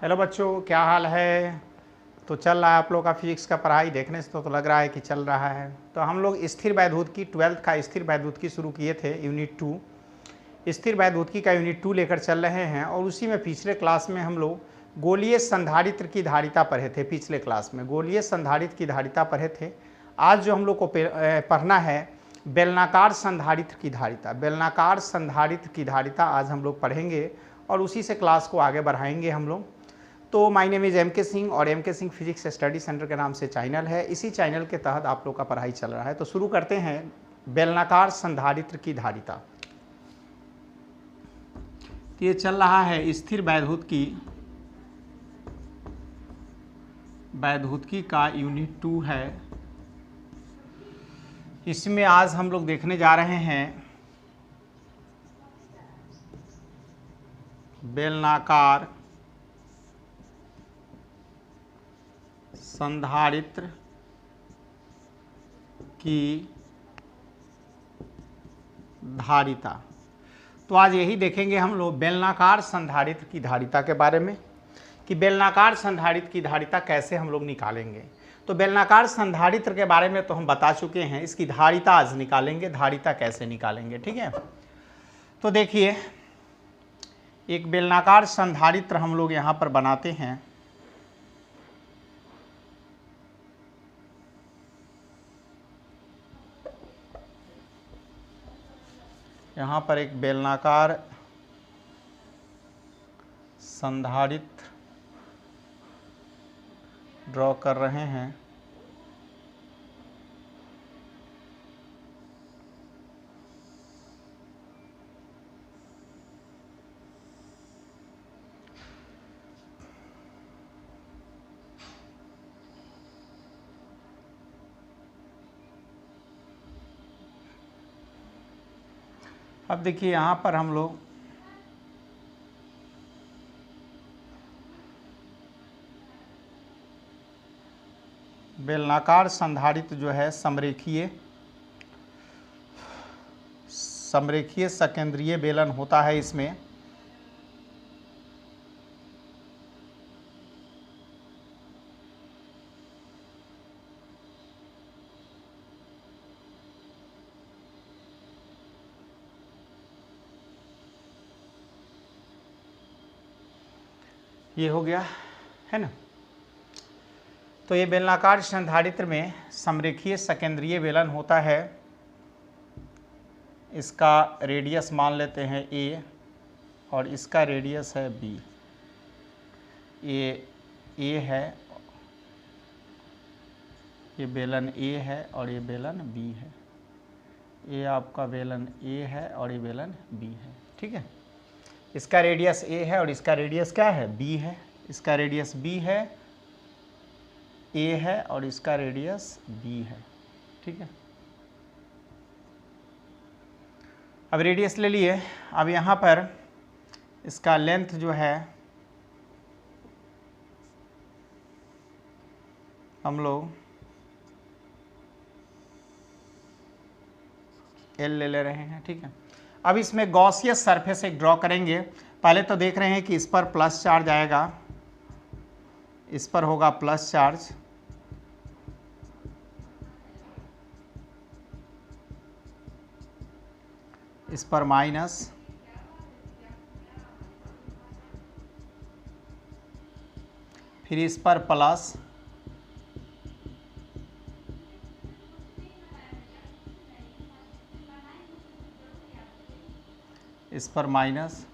Hello बच्चों, क्या हाल है। तो चल रहा है आप लोग का फिजिक्स का पढ़ाई। देखने से तो लग रहा है कि चल रहा है। तो हम लोग स्थिर वैद्युत 12th का स्थिर वैद्युत शुरू किए थे, यूनिट 2 स्थिर वैद्युत का यूनिट 2 लेकर चल रहे हैं। और उसी में पिछले क्लास में हम लोग गोलीय संधारित्र की धारिता पढ़े थे। पिछले क्लास में गोलीय संधारित्र की धारिता पढ़े थे। आज जो हम लोग को पढ़ना है बेलनाकार संधारित्र की धारिता। बेलनाकार संधारित्र की धारिता आज हम लोग पढ़ेंगे और उसी से क्लास को आगे बढ़ाएंगे हम लोग। तो my name is MK Singh और MK Singh physics study centre के नाम से चैनल है। इसी चैनल के तहत आप लोग का पढ़ाई चल रहा है। तो शुरू करते हैं बेलनाकार संधारित्र की धारिता। ये चल रहा है स्थिर वैद्युतिकी का यूनिट 2 है। इसमें आज हम लोग देखने जा रहे हैं बेलनाकार संधारित्र की धारिता। तो आज यही देखेंगे हम लोग बेलनाकार संधारित्र की धारिता के बारे में कि बेलनाकार संधारित्र की धारिता कैसे हम लोग निकालेंगे। तो बेलनाकार संधारित्र के बारे में तो हम बता चुके हैं, इसकी धारिता आज निकालेंगे। धारिता कैसे निकालेंगे, ठीक है। तो देखिए, एक बेलनाकार संधारित्र हम लोग यहाँ पर बनाते हैं। यहाँ पर एक बेलनाकार संधारित्र ड्रॉ कर रहे हैं। अब देखिए, यहाँ पर हम लोग बेलनाकार संधारित्र जो है समरेखीय सकेंद्रीय बेलन होता है। इसमें ये हो गया है ना। तो ये बेलनाकार संधारित्र में समरेखीय सकेंद्रीय बेलन होता है। इसका रेडियस मान लेते हैं a और इसका रेडियस है b। ये a है, ये बेलन a है और ये बेलन b है। ये आपका बेलन a है और ये बेलन b है, ठीक है। इसका रेडियस a है और इसका रेडियस क्या है, b है। इसका रेडियस b है, a है और इसका रेडियस b है, ठीक है। अब रेडियस ले लिए। अब यहाँ पर इसका लेंथ जो है हम लोग L ले रहे हैं, ठीक है। अब इसमें गॉसियस सरफेस एक ड्रॉ करेंगे। पहले तो देख रहे हैं कि इस पर प्लस चार्ज आएगा, इस पर होगा प्लस चार्ज, इस पर माइनस, फिर इस पर प्लस, इस पर माइनस,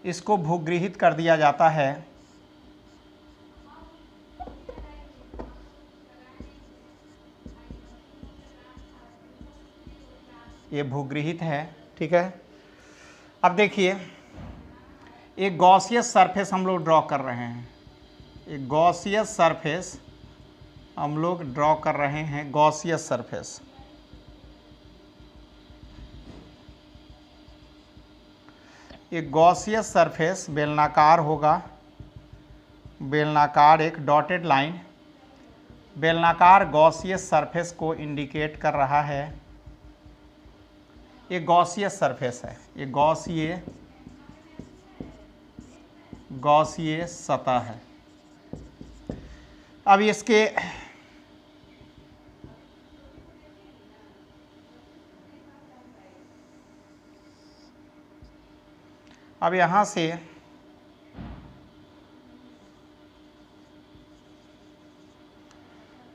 इसको भूगृहित कर दिया जाता है। ये भूगृहित है, ठीक है। अब देखिए, एक गॉसियस सरफेस हम लोग ड्रॉ कर रहे हैं। एक गॉसियस सरफेस हम लोग ड्रॉ कर रहे हैं, गॉसियस सरफेस। एक गॉसियस सरफेस बेलनाकार होगा। बेलनाकार एक डॉटेड लाइन बेलनाकार गॉसियस सरफेस को इंडिकेट कर रहा है। ये गॉसियन सरफेस है, ये गॉसियन सतह है। अब इसके अब यहाँ से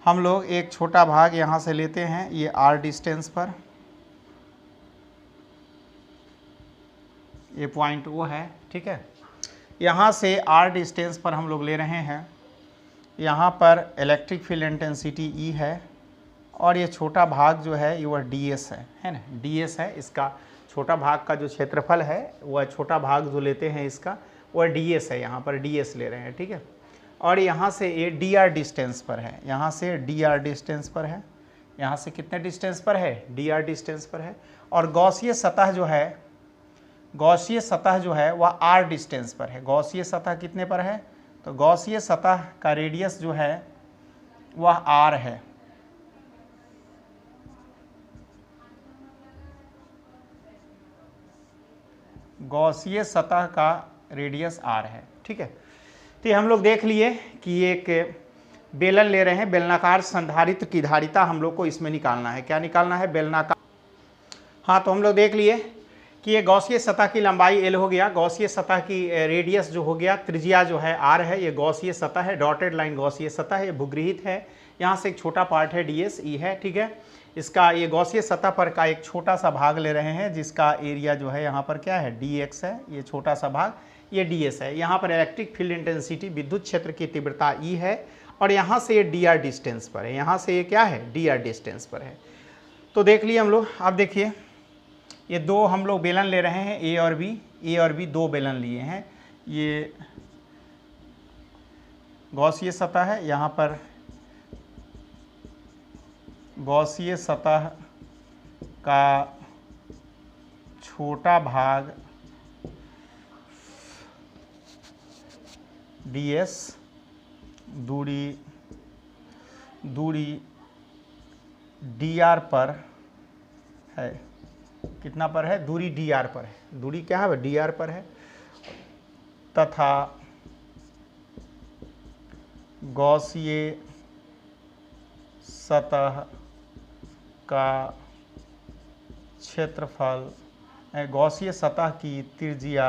हम लोग एक छोटा भाग यहाँ से लेते हैं, ये r डिस्टेंस पर, ये पॉइंट वो है, ठीक है। यहाँ से r डिस्टेंस पर हम लोग ले रहे हैं, यहाँ पर इलेक्ट्रिक फील्ड इंटेंसिटी E है, और ये छोटा भाग जो है ये वह ds है ना, ds है। इसका छोटा भाग का जो क्षेत्रफल है वह छोटा भाग जो लेते हैं इसका वह ds है, यहाँ पर ds ले रहे हैं, ठीक है। और यहाँ से ये dr डिस्टेंस पर है, यहाँ से dr डिस्टेंस पर है, यहाँ से कितने डिस्टेंस पर है, dr डिस्टेंस पर है। और गॉसियन सतह जो है, गॉसियन सतह जो है वह r डिस्टेंस पर है। गॉसियन सतह कितने पर है, तो गॉसियन सतह का रेडियस जो है वह r है। गॉसियन सतह का रेडियस r है, ठीक है। तो हम लोग देख लिए कि एक बेलन ले रहे हैं, बेलनाकार संधारित्र की धारिता हम लोग को इसमें निकालना है। क्या निकालना है, बेलनाकार। हाँ, तो हम लोग देख लिए कि ये गॉसियन सतह की लंबाई l हो गया, गॉसियन सतह की रेडियस जो हो गया, त्रिज्या जो है r है। ये गॉसियन सतह है, डॉटेड लाइन गॉसियन सतह है, ये भूगृहित है। यहाँ से एक छोटा पार्ट है ds e है, ठीक है। इसका ये गॉसियन सतह पर का एक छोटा सा भाग ले रहे हैं जिसका एरिया जो है यहाँ पर क्या है, dx है। ये छोटा सा भाग ये ds है। यहाँ पर इलेक्ट्रिक फील्ड इंटेंसिटी विद्युत क्षेत्र की तीव्रता E है, और यहाँ से ये dr डिस्टेंस पर है, यहाँ से ये क्या है, dr डिस्टेंस पर है। तो देख लिए हम लोग। अब देखिए ये दो हम लोग बेलन ले रहे हैं, A और B दो बेलन लिए हैं। ये गॉसियन सतह है, यहाँ पर गॉसियन सतह का छोटा भाग ds, दूरी dr पर है। कितना पर है, दूरी dr पर है, दूरी क्या है, dr पर है। तथा गॉसियन सतह का क्षेत्रफल, गॉसियन सतह की त्रिज्या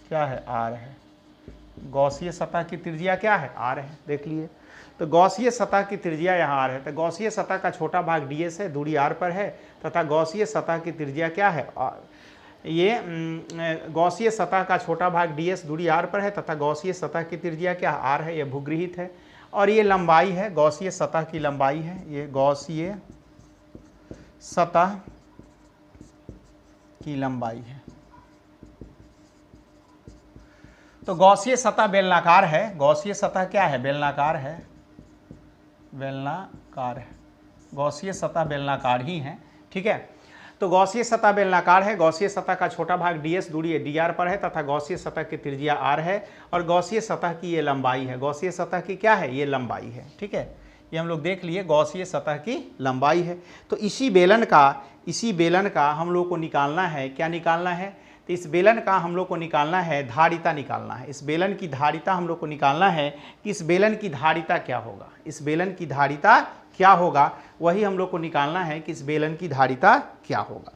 क्या है, r है। गॉसियन सतह की त्रिज्या क्या है, r है, देख लिए। तो गॉसियन सतह की त्रिज्या यहाँ r है। तो गॉसियन सतह का छोटा भाग ds है, दूरी r पर है, तथा गॉसियन सतह की त्रिज्या क्या है, ये गॉसियन सतह का छोटा भाग ds दूरी r पर है, तथा गॉसियन सतह की त्रिज्या क्या r है, ये भूगृहित है। और ये लंबाई है, गॉसियन सतह की लंबाई है, ये गॉसियन सतह की लंबाई है। तो गॉसियन सतह बेलनाकार है, गॉसियन सतह क्या है, बेलनाकार है, बेलनाकार है। गॉसियन सतह बेलनाकार ही है, ठीक है। तो गॉसियन सतह बेलनाकार है, गॉसियन सतह का छोटा भाग ds दूरी dr पर है, तथा गॉसियन सतह की त्रिज्या r है, और गॉसियन सतह की ये लंबाई है। गॉसियन सतह की क्या है, ये लंबाई है, ठीक है। ये हम लोग देख लिए, गॉसियन सतह की लंबाई है। तो इसी बेलन का हम लोग को निकालना है, क्या निकालना है, तो इस बेलन का हम लोग को निकालना है, धारिता निकालना है। इस बेलन की धारिता हम लोग को निकालना है कि इस बेलन की धारिता क्या होगा, इस बेलन की धारिता क्या होगा, वही हम लोग को निकालना है कि इस बेलन की धारिता क्या होगा।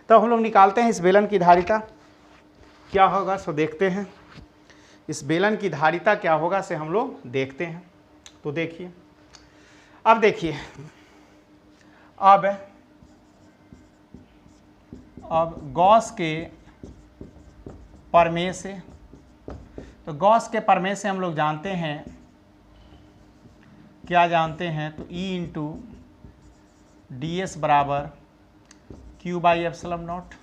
तो हम लोग निकालते हैं इस बेलन की धारिता क्या होगा। सो देखते हैं इस बेलन की धारिता क्या होगा, से हम लोग देखते हैं। तो देखिए, अब देखिए, अब गॉस के प्रमेय से, तो गॉस के प्रमेय से हम लोग जानते हैं, क्या जानते हैं, तो E इंटू ds बराबर q by epsilon not.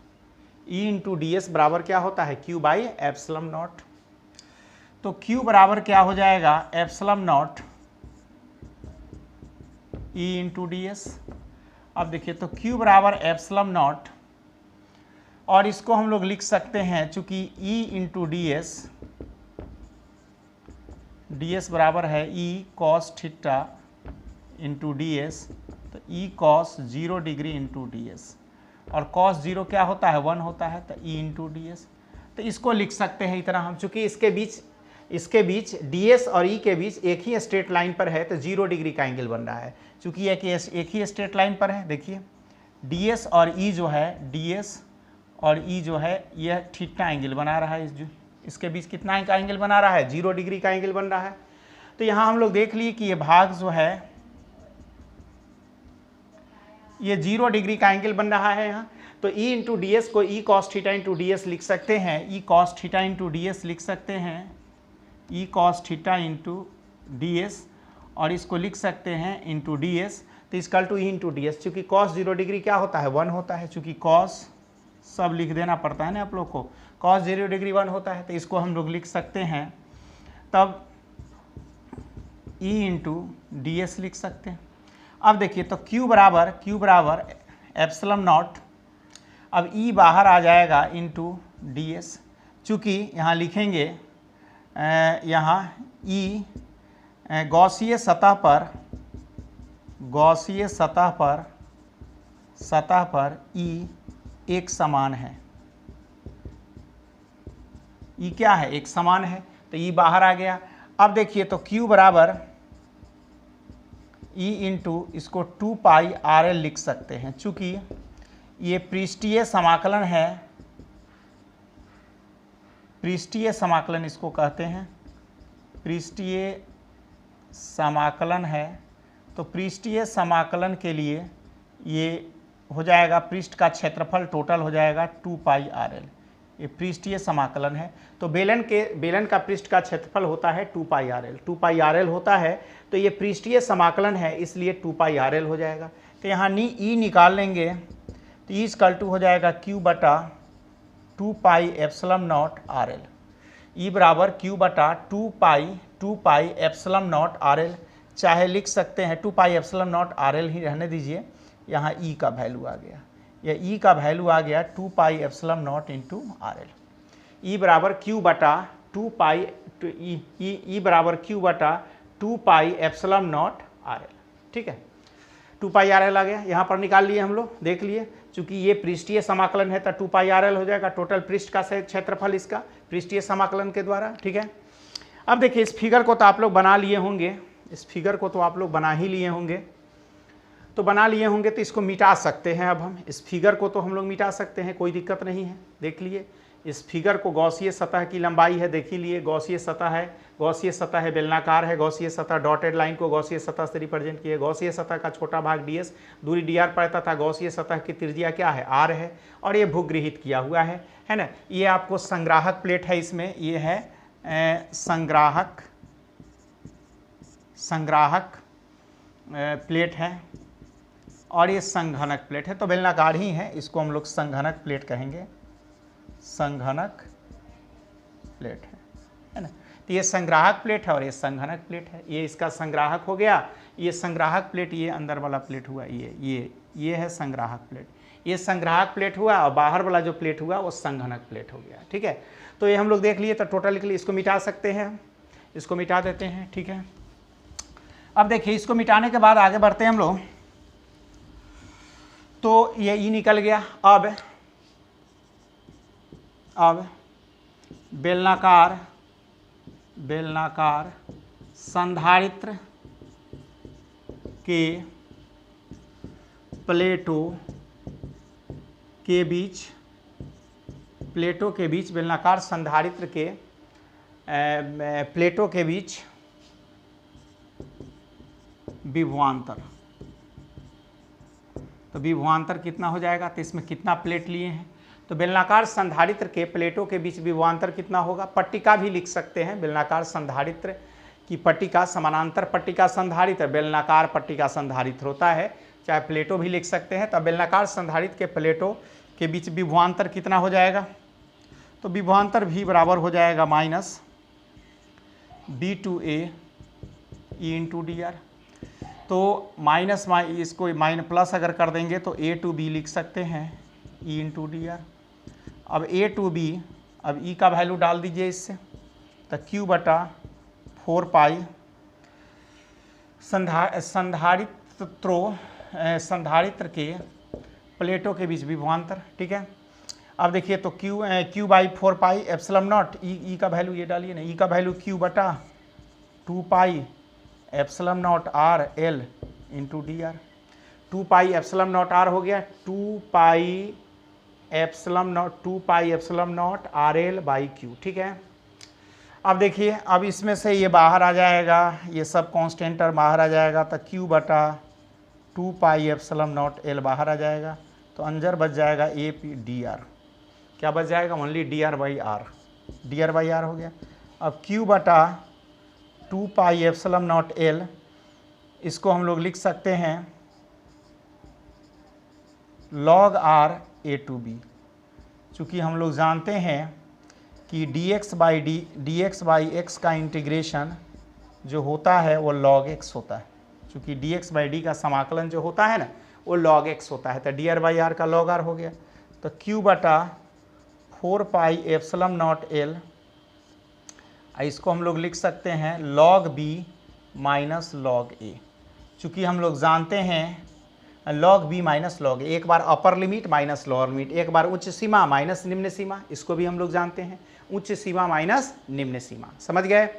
E into ds बराबर क्या होता है, q बाई एप्सिलॉन नॉट। तो q बराबर क्या हो जाएगा, epsilon not E into ds। अब देखिए, तो q बराबर एप्सिलॉन नॉट, और इसको हम लोग लिख सकते हैं, चूंकि E इंटू ds बराबर है E cos theta into ds, तो E cos 0 degree into d s, और कॉस 0 क्या होता है 1 होता है, तो ई इंटू डी एस। तो इसको लिख सकते हैं इतना हम, चूंकि इसके बीच डी एस और ई के बीच एक ही स्ट्रेट लाइन पर है तो 0 डिग्री का एंगल बन रहा है। चूंकि एक ही स्ट्रेट लाइन पर है, देखिए डी एस और ई जो है, डी एस और ई जो है यह थीटा एंगल बना रहा है, इसके बीच कितना का एंगल बना रहा है 0 डिग्री का एंगल बन रहा है। तो यहाँ हम लोग देख लिए कि ये भाग जो है ये 0 डिग्री का एंगल बन रहा है यहाँ। तो E इंटू डी एस को E cos theta into d s लिख सकते हैं, E cos theta into d s लिख सकते हैं, E cos theta into d s, और इसको लिख सकते हैं इंटू डी एस, तो इसकल to E into d s. चूँकि कॉस 0 डिग्री क्या होता है 1 होता है, चूँकि कॉस सब लिख देना पड़ता है ना आप लोग को, कॉस 0 डिग्री 1 होता है, तो इसको हम लोग लिख सकते हैं, तब E इंटू डी एस लिख सकते हैं। अब देखिए तो Q बराबर एप्सिलॉन नॉट, अब E बाहर आ जाएगा इंटू डी एस, चूँकि यहाँ लिखेंगे यहाँ E गॉसीय सतह पर E एक समान है, E क्या है एक समान है, तो E बाहर आ गया। अब देखिए तो Q बराबर E इंटू इसको 2 पाई आर एल लिख सकते हैं, चूँकि ये पृष्ठीय समाकलन है, पृष्ठीय समाकलन इसको कहते हैं, पृष्ठीय समाकलन है। तो पृष्ठीय समाकलन के लिए ये हो जाएगा, पृष्ठ का क्षेत्रफल टोटल हो जाएगा 2 पाई आर एल, ये पृष्ठीय समाकलन है। तो बेलन का पृष्ठ का क्षेत्रफल होता है 2 पाई आर एल, 2 पाई आर एल होता है, तो ये पृष्ठीय समाकलन है इसलिए 2 पाई आर एल हो जाएगा। तो यहाँ ई निकाल लेंगे तो ई इक्वल टू हो जाएगा Q बटा 2 pi epsilon not are L, E बराबर Q बटा 2 pi epsilon not are L, चाहे लिख सकते हैं 2 pi epsilon not are L ही रहने दीजिए, यहाँ ई का वैल्यू आ गया, या ई का वैल्यू आ गया 2 pi epsilon not into R L, E बराबर Q बटा 2 पाई, ई बराबर Q बटा 2 pi epsilon not R L, ठीक है 2 पाई आर एल आ गया, यहाँ पर निकाल लिए हम लोग, देख लिए चूंकि ये पृष्ठीय समाकलन है तो 2 पाई आर एल हो जाएगा, टोटल पृष्ठ का क्षेत्रफल इसका पृष्ठीय समाकलन के द्वारा, ठीक है। अब देखिए इस फिगर को तो आप लोग बना लिए होंगे, इस फिगर को तो आप लोग बना ही लिए होंगे, तो बना लिए होंगे तो इसको मिटा सकते हैं। अब हम इस फिगर को तो हम लोग मिटा सकते हैं, कोई दिक्कत नहीं है। देख लिए इस फिगर को, गॉसीय सतह की लंबाई है, देख ही लिए गॉसीय सतह है, गॉसीय सतह है बेलनाकार है, गॉसीय सतह डॉटेड लाइन को गॉसीय सतह से रिप्रेजेंट किया, गॉसीय सतह का छोटा भाग ds, दूरी dr पड़ता था, गॉसीय सतह की त्रिज्या क्या है r है, और ये भूगृहित किया हुआ है ना। ये आपको संग्राहक प्लेट है, इसमें ये है संग्राहक प्लेट है, और ये संघनक प्लेट है, तो बेलनाकार ही है, इसको हम लोग संघनक प्लेट कहेंगे, संघनक प्लेट है ना। तो ये संग्राहक प्लेट है और ये संघनक प्लेट है, ये इसका संग्राहक हो गया, ये संग्राहक प्लेट, ये अंदर वाला प्लेट हुआ, ये है संग्राहक प्लेट, ये संग्राहक प्लेट हुआ, और बाहर वाला जो प्लेट हुआ वो संघनक प्लेट हो गया, ठीक है। तो ये हम लोग देख लिए, तो टोटल के लिए इसको मिटा सकते हैं, इसको मिटा देते हैं, ठीक है। अब देखिए इसको मिटाने के बाद आगे बढ़ते हैं हम लोग, तो ये ई निकल गया। अब बेलनाकार संधारित्र के प्लेटों के बीच बेलनाकार संधारित्र के प्लेटों के बीच विभवांतर, तो विभवांतर कितना हो जाएगा, तो इसमें कितना प्लेट लिए हैं, तो बेलनाकार संधारित्र के प्लेटों के बीच विभवांतर कितना होगा, पट्टिका भी लिख सकते हैं, बेलनाकार संधारित्र की पट्टिका, समानांतर पट्टिका संधारित्र, बेलनाकार पट्टिका संधारित्र होता है, चाहे प्लेटों भी लिख सकते हैं। तब बेलनाकार संधारित्र के प्लेटों के बीच विभवांतर कितना हो जाएगा, तो विभवांतर भी बराबर हो जाएगा minus B2A E into DR, तो माइनस इसको माइनस प्लस अगर कर देंगे तो A to B लिख सकते हैं E इंटू DR। अब A to B, अब E का वैल्यू डाल दीजिए इससे, तो Q बटा 4 पाई संधारित्रों संधारित्र के प्लेटों के बीच विभवांतर। ठीक है, अब देखिए तो Q by 4 pi epsilon not, E का वैल्यू ये डालिए ना, ई का वैल्यू क्यू बटा 2 pi epsilon not are l into d r. 2 pi epsilon not r हो गया 2 pi epsilon not are l by q. ठीक है, अब देखिए अब इसमें से ये बाहर आ जाएगा, ये सब कांस्टेंट बाहर आ जाएगा, तो क्यू बटा 2 पाई एप्सिलॉन नॉट एल बाहर आ जाएगा, तो अंदर बच जाएगा ए पी डी आर। क्या बच जाएगा? Only d r by r, d r by r हो गया। अब क्यू बटा 2 पाई एप्सिलॉन नॉट एल, इसको हम लोग लिख सकते हैं log r a to b, चूँकि हम लोग जानते हैं कि dx बाई एक्स का इंटीग्रेशन जो होता है वो log x होता है, चूँकि dx बाई डी का समाकलन जो होता है ना वो log x होता है, तो डी आर बाई आर का log r हो गया। तो q बटा 4 पाई एप्सिलॉन नॉट एल, इसको हम लोग लिख सकते हैं log b minus log a, चूँकि हम लोग जानते हैं log b minus log a, एक बार upper limit minus lower limit, एक बार उच्च सीमा माइनस निम्न सीमा, इसको भी हम लोग जानते हैं, उच्च सीमा माइनस निम्न सीमा। समझ गए?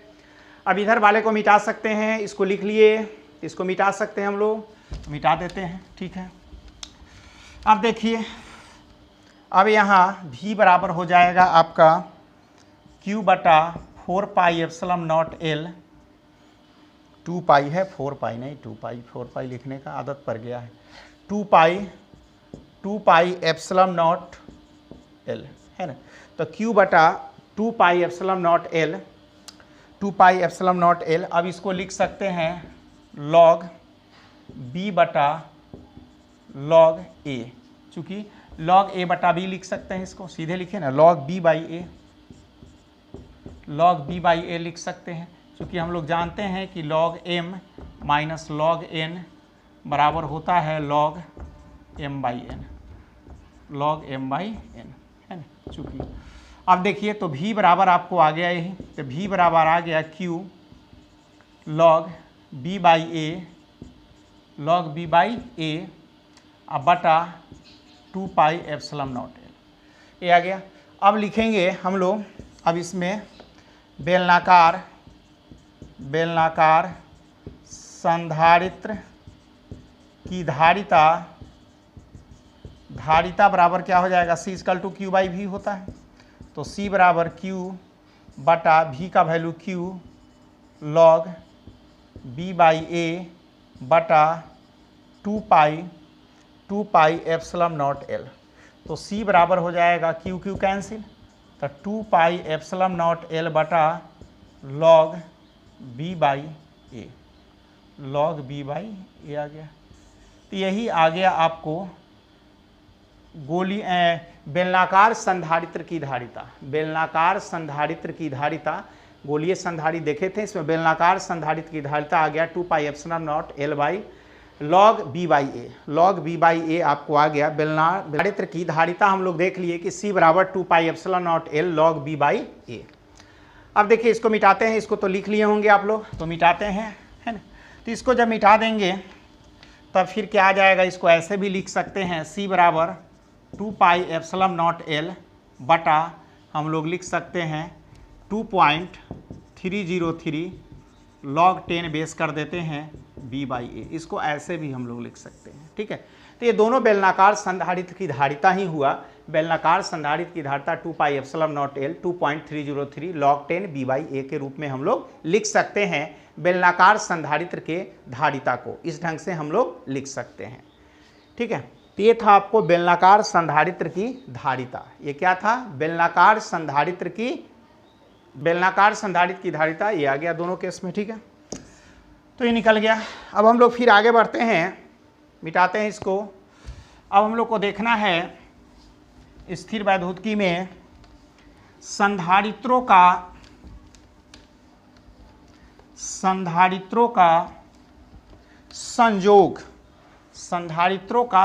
अब इधर वाले को मिटा सकते हैं, इसको लिख लिए, इसको मिटा सकते हैं हम लोग, मिटा देते हैं। ठीक है, अब देखिए अब यहाँ v बराबर हो जाएगा आपका q बटा 4 पाई एप्सिलॉन नॉट एल, 2 पाई है 4 पाई नहीं, 2 पाई 4 पाई लिखने का आदत पड़ गया है, 2 पाई एप्सिलॉन नॉट एल है ना, तो q बटा 2 pi epsilon naught L, 2 pi epsilon naught L. अब इसको लिख सकते हैं log b बटा log a, चूँकि log a बटा b लिख सकते हैं, इसको सीधे लिखे ना, log b बाई a लिख सकते हैं, क्योंकि हम लोग जानते हैं कि log m minus log n बराबर होता है log m by n, log m by n है ना। चूँकि अब देखिए तो v बराबर आपको आ गया यही, तो v बराबर आ गया q log b by a अब बटा 2 पाई एप्सिलॉन नॉट एल, ये आ गया। अब लिखेंगे हम लोग, अब इसमें बेलनाकार संधारित्र की धारिता बराबर क्या हो जाएगा? c equal to q by v होता है, तो c बराबर q बटा v का value q log b by a बटा 2 पाई एप्सिलॉन नॉट एल, तो c बराबर हो जाएगा q कैंसिल, तो 2 पाई एप्सिलॉन नॉट एल बटा log b by a, log b by a आ गया। तो यही आ गया आपको बेलनाकार संधारित्र की धारिता, गोलीय संधारित्र देखे थे, इसमें बेलनाकार संधारित्र की धारिता आ गया 2 pi epsilon naught L by log b by a, log b by a आपको आ गया। बेलनाकार की धारिता हम लोग देख लिए कि c बराबर 2 pi epsilon naught L log b by a। अब देखिए इसको मिटाते हैं, इसको तो लिख लिए होंगे आप लोग, तो मिटाते हैं है ना। तो इसको जब मिटा देंगे तब फिर क्या आ जाएगा? इसको ऐसे भी लिख सकते हैं, c बराबर 2 पाई एप्सिलॉन नॉट एल बटा हम लोग लिख सकते हैं 2.303 log 10 बेस कर देते हैं b बाई a, इसको ऐसे भी हम लोग लिख सकते हैं। ठीक है, तो ये दोनों बेलनाकार संधारित्र की धारिता ही हुआ। बेलनाकार संधारित्र की धारिता 2 pi epsilon naught L 2.303 log 10 b by a के रूप में हम लोग लिख सकते हैं। बेलनाकार संधारित्र के धारिता को इस ढंग से हम लोग लिख सकते हैं। ठीक है, तो ये था आपको बेलनाकार संधारित्र की धारिता। ये क्या था? बेलनाकार संधारित्र की धारिता, ये आ गया दोनों केस में। ठीक है, तो ये निकल गया। अब हम लोग फिर आगे बढ़ते हैं, मिटाते हैं इसको। अब हम लोग को देखना है स्थिर वैद्युतिकी में संधारित्रों का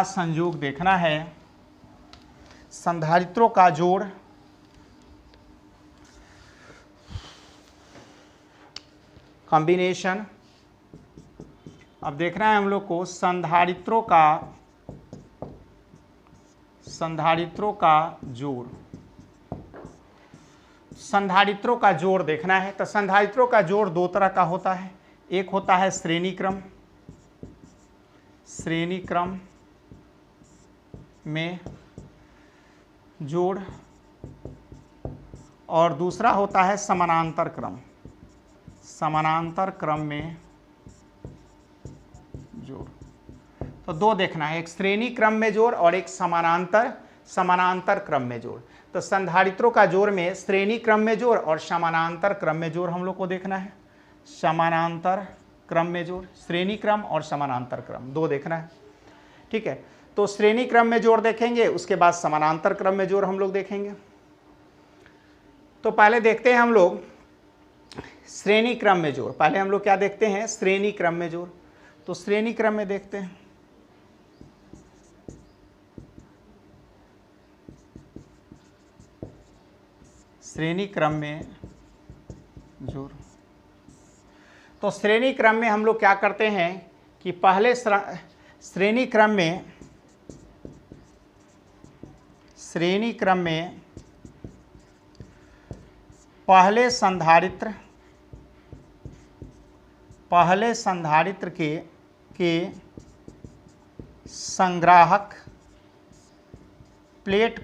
संयोग देखना है, संधारित्रों का जोड़, कॉम्बिनेशन अब देखना है हम लोग को संधारित्रों का जोड़, संधारित्रों का जोड़ देखना है। तो संधारित्रों का जोड़ दो तरह का होता है, एक होता है श्रेणी क्रम में जोड़, और दूसरा होता है समानांतर क्रम में जोड़। तो दो देखना है, एक श्रेणी क्रम में जोड़ और एक समानांतर क्रम में जोड़। तो संधारित्रों का जोड़ में श्रेणी क्रम में जोड़ और समानांतर क्रम में जोड़ हम लोग को देखना है। समानांतर क्रम में जोड़, श्रेणी क्रम और समानांतर क्रम दो देखना है, ठीक है। तो श्रेणी क्रम में जोड़ देखेंगे, उसके बाद समानांतर क्रम में जोड़ हम लोग देखेंगे। तो पहले देखते हैं हम लोग श्रेणी क्रम में जोड़। पहले हम लोग क्या देखते हैं, श्रेणी क्रम में जोड़। तो श्रेणी क्रम में देखते हैं, श्रेणी क्रम में जोड़। तो श्रेणी क्रम में हम लोग क्या करते हैं कि पहले श्रेणी क्रम में पहले संधारित्र के संग्राहक प्लेट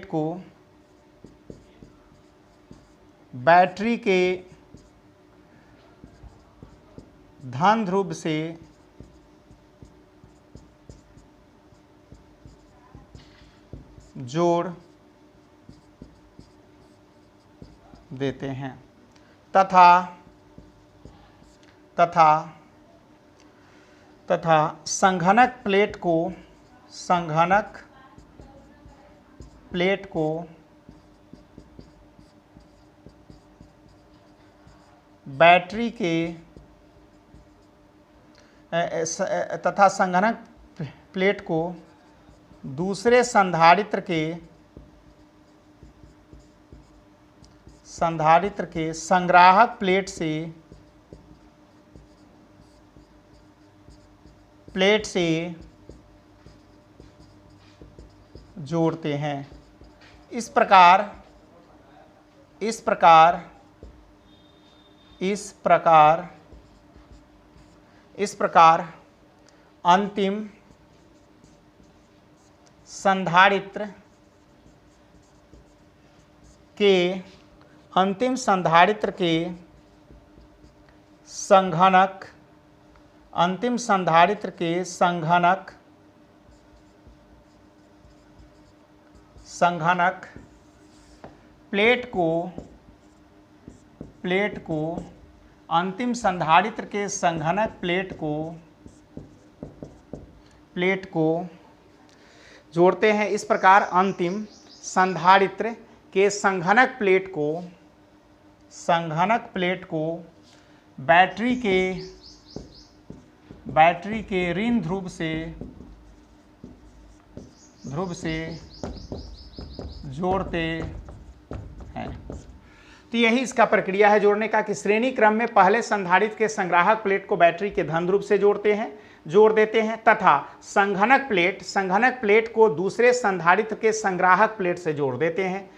को बैटरी के धन ध्रुव से जोड़ देते हैं तथा संघनक प्लेट को बैटरी के संघनक प्लेट को दूसरे संधारित्र के संग्राहक प्लेट से जोड़ते हैं। इस प्रकार अंतिम संधारित्र के संघनक प्लेट को अंतिम संधारित्र के संघनक प्लेट को जोड़ते हैं। इस प्रकार अंतिम संधारित्र के संघनक प्लेट को बैटरी के ऋण ध्रुव से जोड़ते हैं। तो यही इसका प्रक्रिया है जोड़ने का, कि श्रेणी क्रम में पहले संधारित्र के संग्राहक प्लेट को बैटरी के धन ध्रुव से जोड़ देते हैं तथा संघनक प्लेट को दूसरे संधारित्र के संग्राहक प्लेट से जोड़ देते हैं।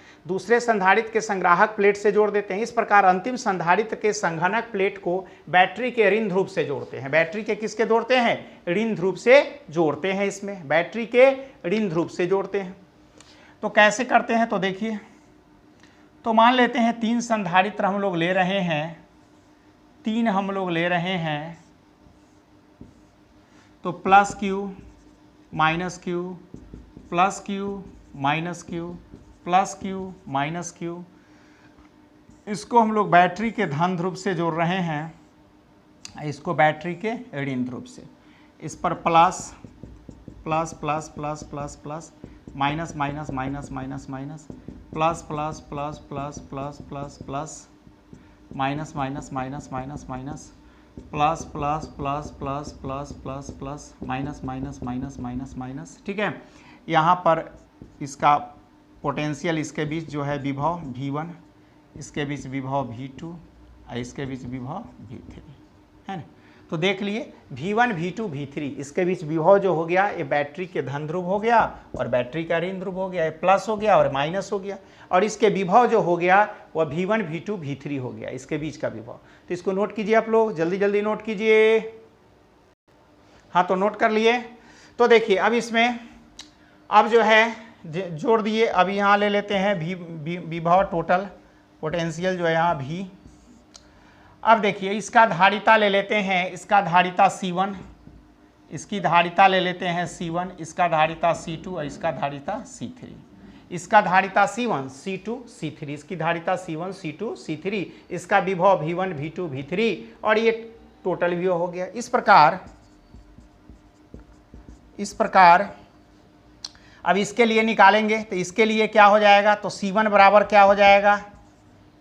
इस प्रकार अंतिम संधारित्र के संघनक प्लेट को बैटरी के ऋण ध्रुव से जोड़ते हैं। बैटरी के किसके जोड़ते हैं, ऋण ध्रुव से जोड़ते हैं। इसमें बैटरी के ऋण ध्रुव से जोड़ते हैं। तो कैसे करते हैं, तो देखिए, तो मान लेते हैं 3 संधारित्र हम लोग ले रहे हैं, तो plus Q minus Q, plus Q minus Q, plus Q minus Q, इसको हम लोग बैटरी के धन ध्रुव से जोड़ रहे हैं, इसको बैटरी के ऋण ध्रुव से। इस पर plus plus plus plus plus plus, minus minus minus minus minus, plus plus plus plus plus plus plus, minus minus minus minus minus, plus plus plus plus plus plus plus, minus minus minus minus minus. ठीक है, यहाँ पर इसका potential, इसके बीच जो है विभव V1, इसके बीच विभव V2, और इसके बीच विभव V3, है ना। तो देख लिए V1 V2 V3, इसके बीच विभव जो हो गया ये बैटरी के धन ध्रुव हो गया और बैटरी का ऋण ध्रुव हो गया, ये प्लस हो गया और माइनस हो गया, और इसके विभव जो हो गया वह V1 V2 V3 हो गया, इसके बीच का विभव। तो इसको नोट कीजिए आप लोग, जल्दी जल्दी नोट कीजिए। हाँ तो नोट कर लिए। तो देखिए अब इसमें अब जो है जोड़ दिए, अब यहाँ ले लेते हैं विभव टोटल पोटेंशियल जो है यहाँ V। अब देखिए इसका धारिता ले लेते हैं, इसका धारिता C1, इसकी धारिता ले लेते हैं C1, इसका धारिता C2 और इसका धारिता C3, इसका धारिता C1 C2 C3, इसकी धारिता C1 C2 C3, इसका विभव V1 V2 V3 और ये टोटल विभव हो गया। इस प्रकार अब इसके लिए निकालेंगे तो इसके लिए क्या हो जाएगा, तो C1 बराबर क्या हो जाएगा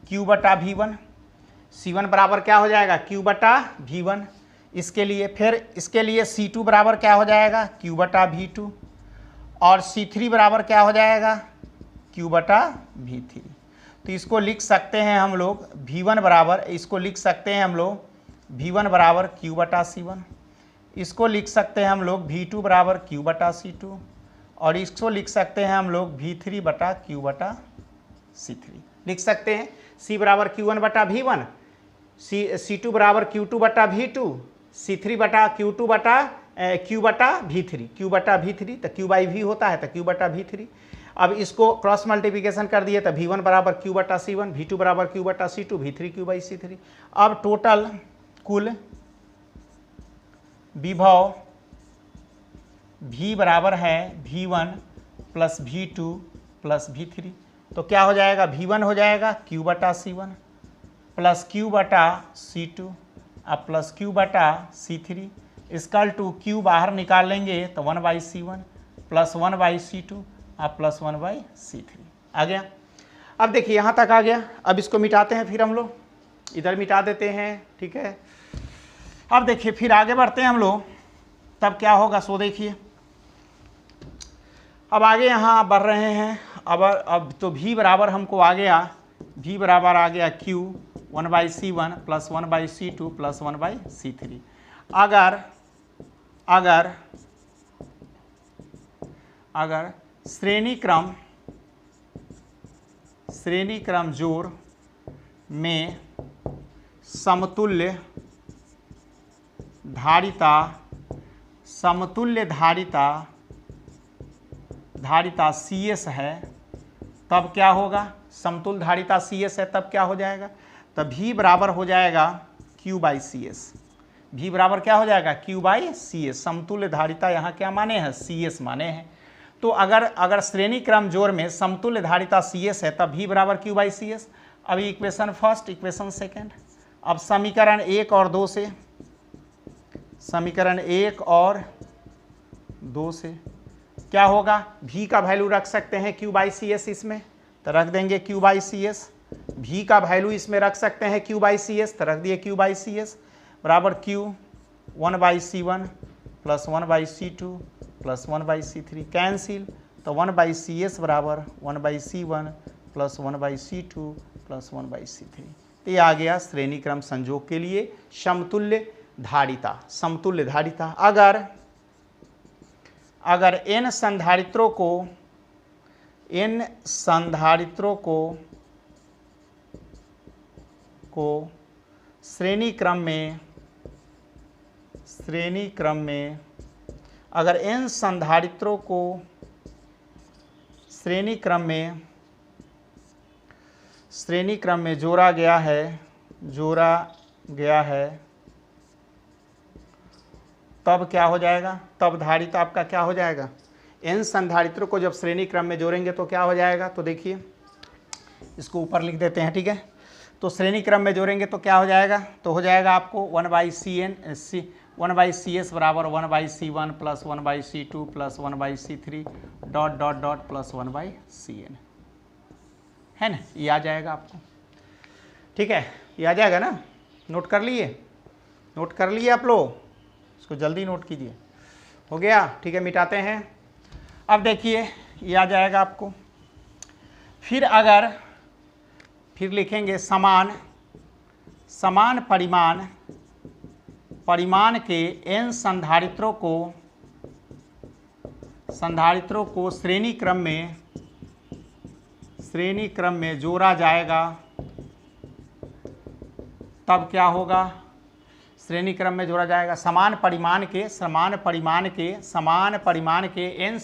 Q बटा V1, C1 बराबर क्या हो जाएगा Q बटा V1। इसके लिए फिर इसके लिए C2 बराबर क्या हो जाएगा Q बटा V2 और C3 बराबर क्या हो जाएगा Q बटा V3। तो इसको लिख सकते हैं हम लोग V1 बराबर, इसको लिख सकते हैं हम लोग V1 बराबर Q बटा C1, इसको लिख सकते हैं हम लोग V2 बराबर Q बटा C2 और इसको लिख सकते हैं हम लोग V3 बटा Q बटा C3 लिख सकते हैं। C बराबर Q1 बटा V1, C2 बराबर Q2 बटा V2, C3 बटा Q2 बटा Q बटा V3, Q बटा V3 तो Q बाई V होता है तो Q बटा V3। अब इसको क्रॉस मल्टीप्लिकेशन कर दिए तो V1 बराबर Q बटा C1, V2 बराबर Q बटा C2, V3 Q by C3। अब टोटल कुल विभव V बराबर है V1 plus V2 plus V3, तो क्या हो जाएगा V1 हो जाएगा Q बटा C1 प्लस Q बटा C2 अब प्लस Q बटा C3 इसकल टू Q बाहर निकाल लेंगे तो 1/C1 प्लस 1/C2 अब प्लस 1/C3 आ गया। अब देखिए यहाँ तक आ गया। अब इसको मिटाते हैं, फिर हम लोग इधर मिटा देते हैं, ठीक है। अब देखिए फिर आगे बढ़ते हैं हम लोग, तब क्या होगा सो देखिए। अब आगे यहाँ बढ़ रहे हैं। अब तो V बराबर हमको आ गया, V बराबर आ गया Q 1/C1 plus 1/C2 plus 1/C3। अगर श्रेणी क्रम जोड़ में समतुल्य धारिता CS है तब क्या होगा, समतुल्य धारिता CS है तब क्या हो जाएगा, तब V बराबर हो जाएगा Q बाई CS। V बराबर क्या हो जाएगा Q बाई CS। समतुल्य धारिता यहाँ क्या माने हैं CS माने हैं। तो अगर श्रेणी क्रम जोड़ में समतुल्य धारिता CS है तब V बराबर Q बाई CS। अब इक्वेशन फर्स्ट, इक्वेशन सेकेंड। अब समीकरण 1 और 2 से, समीकरण 1 और 2 से क्या होगा, V का वैल्यू रख सकते हैं Q बाई CS इसमें तो रख देंगे Q बाई CS। V का वैल्यू इसमें रख सकते हैं Q बाई CS तो रख दिए Q बाई CS बराबर Q 1/C1 plus 1/C2 plus 1/C3 cancel, तो 1/CS बराबर 1/C1 plus 1/C2 plus 1/C3। तो ये आ गया श्रेणी क्रम संजोग के लिए समतुल्य धारिता। अगर n संधारित्रों को श्रेणी क्रम में अगर n संधारित्रों को श्रेणी क्रम में जोड़ा गया है तब क्या हो जाएगा, तब धारिता आपका क्या हो जाएगा, n संधारित्रों को जब श्रेणी क्रम में जोड़ेंगे तो क्या हो जाएगा, तो देखिए इसको ऊपर लिख देते हैं, ठीक है। तो श्रेणी क्रम में जोड़ेंगे तो क्या हो जाएगा, तो हो जाएगा आपको 1/CS बराबर 1/C1 plus 1/C2 plus 1/C3 dot plus 1/CN है ना, ये आ जाएगा आपको, ठीक है, ये आ जाएगा ना। नोट कर लिए आप लोग, इसको जल्दी नोट कीजिए। हो गया, ठीक है, मिटाते हैं। अब देखिए ये आ जाएगा आपको। फिर लिखेंगे समान परिमाण के n संधारित्रों को श्रेणी क्रम में जोड़ा जाएगा, तब क्या होगा? श्रेणी क्रम में जोड़ा जाएगा। समान परिमाण के n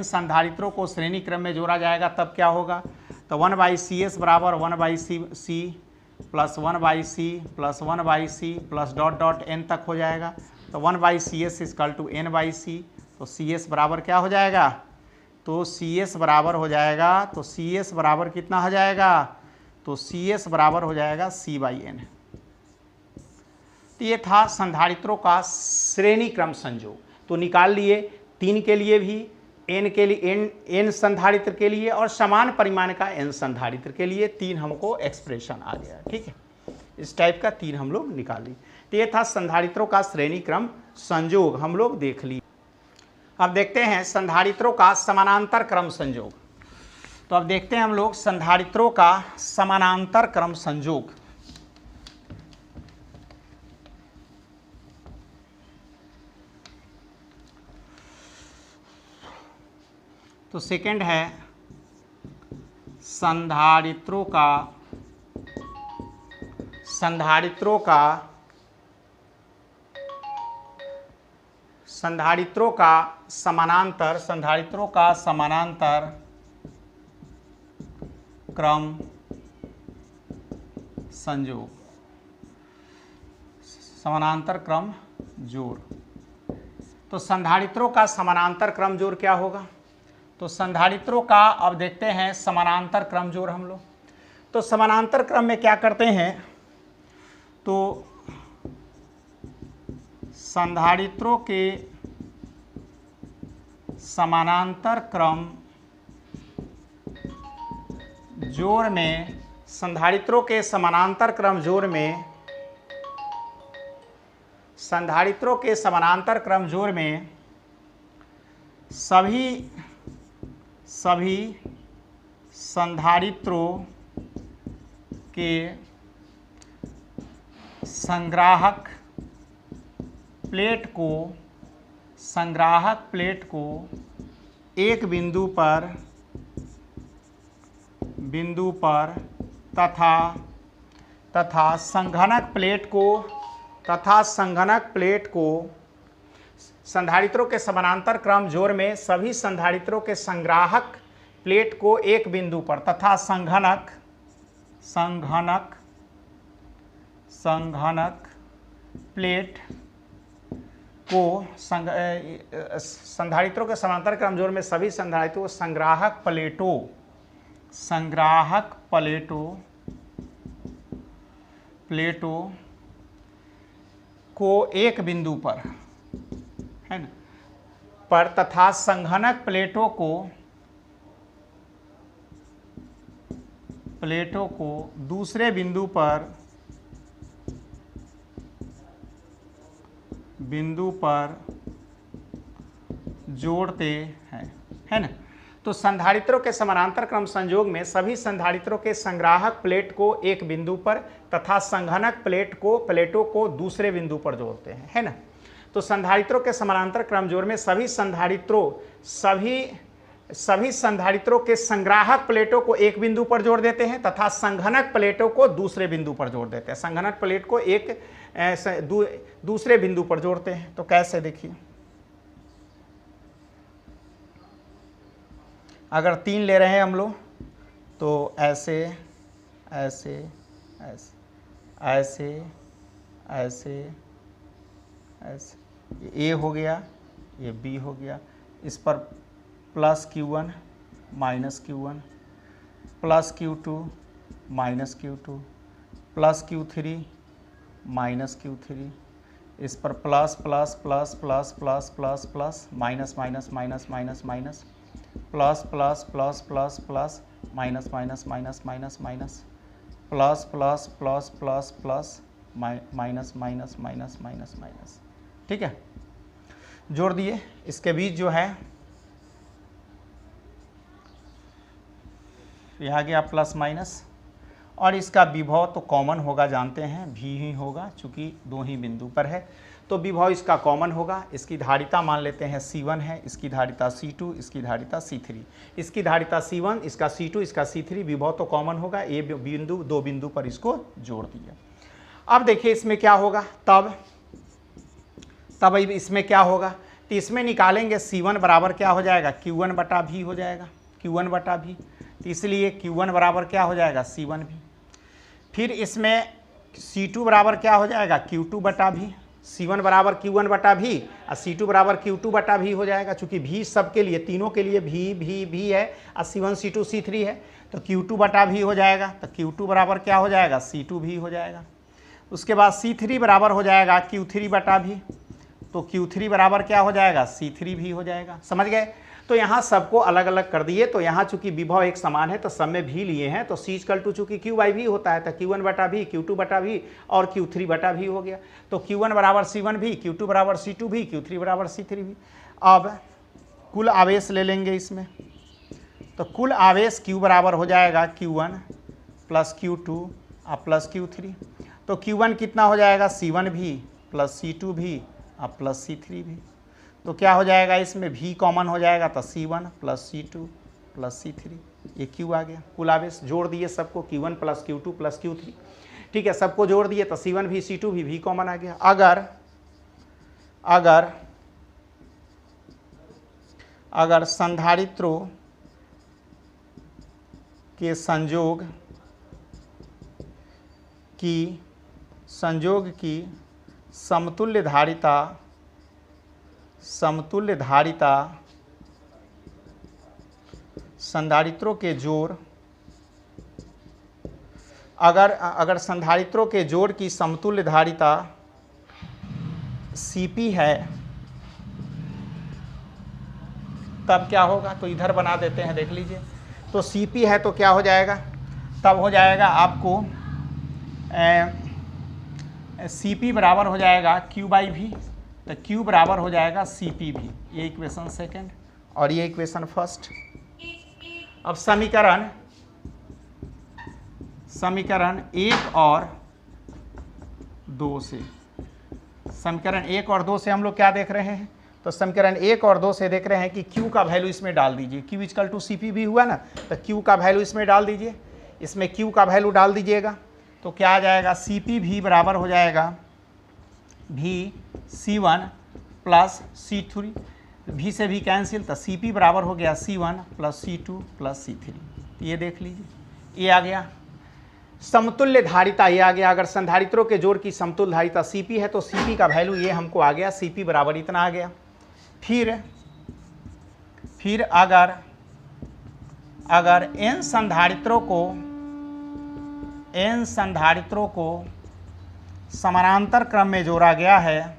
संधारित्रों को श्रेणी क्रम में जोड़ा जाएगा, तब क्या होगा? तो 1/CS बराबर 1/C plus 1/C plus 1/C plus dot dot n तक हो जाएगा। तो 1/CS इक्वल टू n/C। तो CS बराबर क्या हो जाएगा? तो CS बराबर हो जाएगा, तो CS बराबर कितना हो जाएगा? तो CS बराबर हो जाएगा C/n। तो ये था संधारित्रों का श्रेणी क्रम संयोग। तो निकाल लिए 3 के लिए भी, n के लिए n संधारित्र के लिए और समान परिमाण का n संधारित्र के लिए 3 हमको एक्सप्रेशन आ गया। ठीक है, इस टाइप का 3 हम लोग निकाल लिए। तो ये था संधारित्रों का श्रेणी क्रम संयोग, हम लोग देख लिए। अब देखते हैं संधारित्रों का समानांतर क्रम संयोग। तो अब देखते हैं हम लोग संधारित्रों का समानांतर क्रम संयोग। तो सेकंड है संधारित्रों का समानांतर क्रम संयोग, समानांतर क्रम जोड़। तो संधारित्रों का समानांतर क्रम जोड़ क्या होगा? तो संधारित्रों का अब देखते हैं समानांतर क्रम जोड़ हम लोग। तो समानांतर क्रम में क्या करते हैं? तो संधारित्रों के समानांतर क्रम जोड़ में, संधारित्रों के समानांतर क्रम जोड़ में, संधारित्रों के समानांतर क्रम जोड़ में सभी संधारित्रों के संग्राहक प्लेट को एक बिंदु पर तथा संघनक प्लेट को संधारित्रों के समानांतर क्रम जोड़ में सभी संधारित्रों के संग्राहक प्लेट को एक बिंदु पर तथा संघनक प्लेट को संधारित्रों के समानांतर क्रम जोड़ में सभी संधारित्रों को संग्राहक प्लेटों को एक बिंदु पर, है ना, पर तथा संघनक प्लेटों को दूसरे बिंदु पर जोड़ते हैं, है ना। तो संधारित्रों के समानांतर क्रम संयोग में सभी संधारित्रों के संग्राहक प्लेट को एक बिंदु पर तथा संघनक प्लेटों को दूसरे बिंदु पर जोड़ते हैं, है ना। तो संधारित्रों के समानांतर क्रम जोड़ में सभी संधारित्रों के संग्राहक प्लेटों को एक बिंदु पर जोड़ देते हैं तथा संघनक प्लेटों को दूसरे बिंदु पर जोड़ देते हैं। संघनक प्लेट को एक दूसरे बिंदु पर जोड़ते हैं। तो कैसे, देखिए, अगर 3 ले रहे हैं हम लोग तो ऐसे ऐसे ऐसे ऐसे ऐसे ऐसे, ये A हो गया, ये B हो गया, इस पर plus Q1 minus Q1 plus Q2 minus Q2 plus Q3 minus Q3, इस पर plus plus plus plus plus plus plus minus minus minus minus minus plus plus plus plus plus minus minus minus minus minus plus plus plus plus plus minus minus minus minus minus. ठीक है, जोड़ दिए। इसके बीच जो है यहाँ गया plus minus, और इसका विभव तो कॉमन होगा, जानते हैं भी ही होगा चूंकि दो ही बिंदु पर है, तो विभव इसका कॉमन होगा। इसकी धारिता मान लेते हैं C1 है, इसकी धारिता C2, इसकी धारिता C3, इसकी धारिता C1, इसका C2, इसका C3, विभव तो कॉमन होगा, ये बिंदु दो बिंदु पर इसको जोड़ दिया। अब देखिए इसमें क्या होगा, तब इसमें क्या होगा, तो इसमें निकालेंगे C1 बराबर क्या हो जाएगा, Q1 बटा V हो जाएगा, Q1 बटा V, तो इसलिए Q1 बराबर क्या हो जाएगा, C1 V। फिर इसमें C2 बराबर क्या हो जाएगा, Q2 बटा V, C1 बराबर Q1 बटा V और C2 बराबर Q2 बटा V हो जाएगा, चूंकि V सबके लिए, तीनों के लिए V है और C1 C2 C3 है, तो Q2 बटा V हो जाएगा, तो Q2 बराबर क्या हो जाएगा, C2 V हो जाएगा। उसके बाद C3 बराबर हो जाएगा Q3 बटा V, तो Q3 बराबर क्या हो जाएगा, C3 भी हो जाएगा। समझ गए? तो यहाँ सबको अलग अलग कर दिए, तो यहाँ चूंकि विभव एक समान है तो सब में भी लिए हैं, तो C इक्वल टू चूंकि Q बाई V होता है तो Q1 बटा V, Q2 बटा V और Q3 बटा V हो गया। तो Q1 बराबर C1 भी, Q2 बराबर C2 भी, Q3 बराबर C3 भी। अब कुल आवेश ले लेंगे इसमें, तो कुल आवेश Q बराबर हो जाएगा Q1 प्लस Q2 और प्लस Q3, तो Q1 कितना हो जाएगा, C1 भी प्लस C2 भी और प्लस C3 भी, तो क्या हो जाएगा, इसमें V कॉमन हो जाएगा, तो C1 plus C2 plus C3, ये Q आ गया। कुल आवेश जोड़ दिए सबको, Q1 plus Q2 plus Q3, ठीक है, सबको जोड़ दिए तो C1 भी C2 भी V कॉमन आ गया। अगर संधारित्रों के संयोग की समतुल्य धारिता संधारित्रों के जोड़, अगर संधारित्रों के जोड़ की समतुल्य धारिता Cp है, तब क्या होगा, तो इधर बना देते हैं, देख लीजिए। तो Cp है तो क्या हो जाएगा, तब हो जाएगा आपको Cp बराबर हो जाएगा Q बाई V, तो Q बराबर हो जाएगा Cp भी। ये इक्वेशन सेकंड और ये इक्वेशन फर्स्ट। अब समीकरण 1 और 2 से, समीकरण 1 और 2 से हम लोग क्या देख रहे हैं, तो समीकरण 1 और 2 से देख रहे हैं कि Q का वैल्यू इसमें डाल दीजिए, Q इक्वल टू Cp भी हुआ ना, तो Q का वैल्यू इसमें डाल दीजिए, इसमें Q का वैल्यू डाल दीजिएगा, तो क्या आ जाएगा, Cp भी बराबर हो जाएगा V C1 plus C3, V से भी कैंसिल, तो Cp बराबर हो गया C1 plus C2 plus C3, ये देख लीजिए, ये आ गया। समतुल्य धारिता ये आ गया, अगर संधारित्रों के जोड़ की समतुल्य धारिता Cp है तो Cp का वैल्यू ये हमको आ गया, Cp बराबर इतना आ गया। फिर अगर n संधारित्रों को समानांतर क्रम में जोड़ा गया है,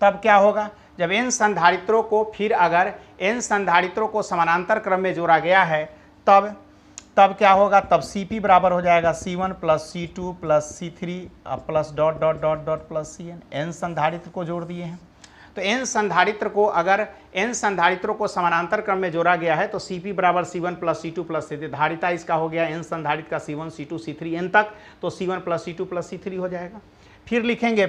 तब क्या होगा, जब n संधारित्रों को, फिर अगर n संधारित्रों को समानांतर क्रम में जोड़ा गया है, तब क्या होगा, तब Cp बराबर हो जाएगा C1 plus C2 plus C3 plus dot dot dot dot plus Cn। n संधारित्र को जोड़ दिए हैं, तो n संधारित्र को, अगर n संधारित्रों को समानांतर क्रम में जोड़ा गया है तो Cp बराबर C1 plus C2 plus C3, धारिता इसका हो गया n संधारित्र का C1 C2 C3 n तक, तो C1 plus C2 plus C3 हो जाएगा। फिर लिखेंगे,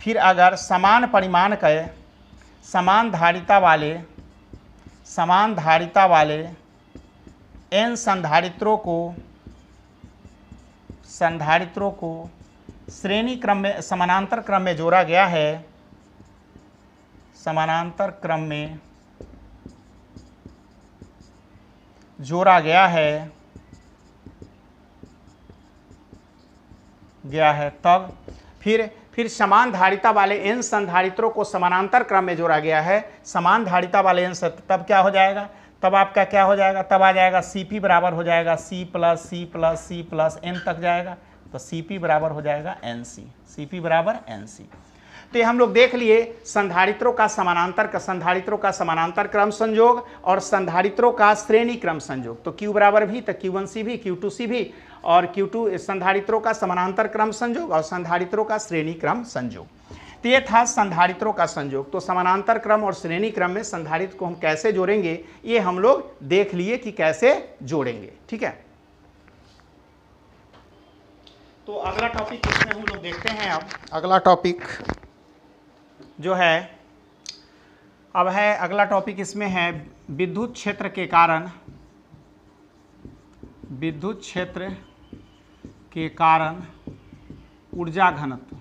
फिर अगर समान परिमाण के समान धारिता वाले n संधारित्रों को श्रेणी क्रम में, समानांतर क्रम में जोड़ा गया है, तब फिर समान धारिता वाले n संधारित्रों को समानांतर क्रम में जोड़ा गया है, समान धारिता वाले n, तब क्या हो जाएगा, तब आपका क्या हो जाएगा, तब आ जाएगा Cp बराबर हो जाएगा C plus C plus C plus n तक जाएगा, तो Cp बराबर हो जाएगा Nc, Cp बराबर Nc। तो ये हम लोग देख लिए संधारित्रों का समानांतर क्रम संयोग और संधारित्रों का श्रेणी क्रम संयोग, तो Q बराबर भी, तो Q1C भी, Q2C भी, और Q2 संधारित्रों का समानांतर क्रम संयोग और संधारित्रों का श्रेणी क्रम संयोग। तो ये था संधारित्रों का संयोग। तो समानांतर क्रम और श्रेणी क्रम में संधारित्र को हम कैसे जोड़ेंगे ये हम लोग देख लिए कि कैसे जोड़ेंगे। ठीक है, तो अगला टॉपिक इसमें हम लोग देखते हैं। अब अगला टॉपिक जो है अगला टॉपिक इसमें है विद्युत क्षेत्र के कारण ऊर्जा घनत्व।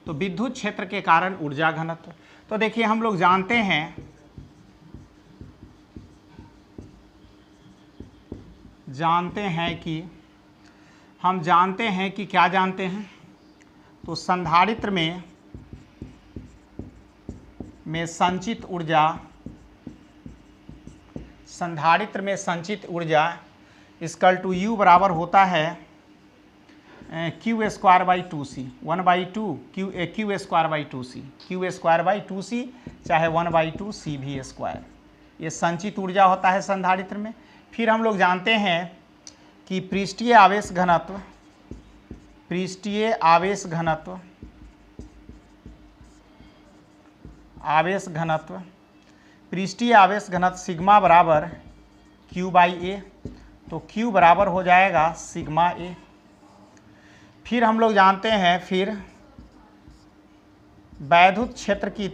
तो विद्युत क्षेत्र के कारण ऊर्जा घनत्व, तो देखिए हम लोग जानते हैं कि क्या जानते हैं, तो संधारित्र में संचित ऊर्जा इक्वल टू U बराबर होता है Q square by 2C, 1/2 Q square by 2C, चाहे 1/2 CV स्क्वायर, ये संचित ऊर्जा होता है संधारित्र में। फिर हम लोग जानते हैं कि पृष्ठीय आवेश घनत्व सिग्मा बराबर Q बाई A, तो Q बराबर हो जाएगा सिग्मा A। फिर हम लोग जानते हैं वैद्युत क्षेत्र की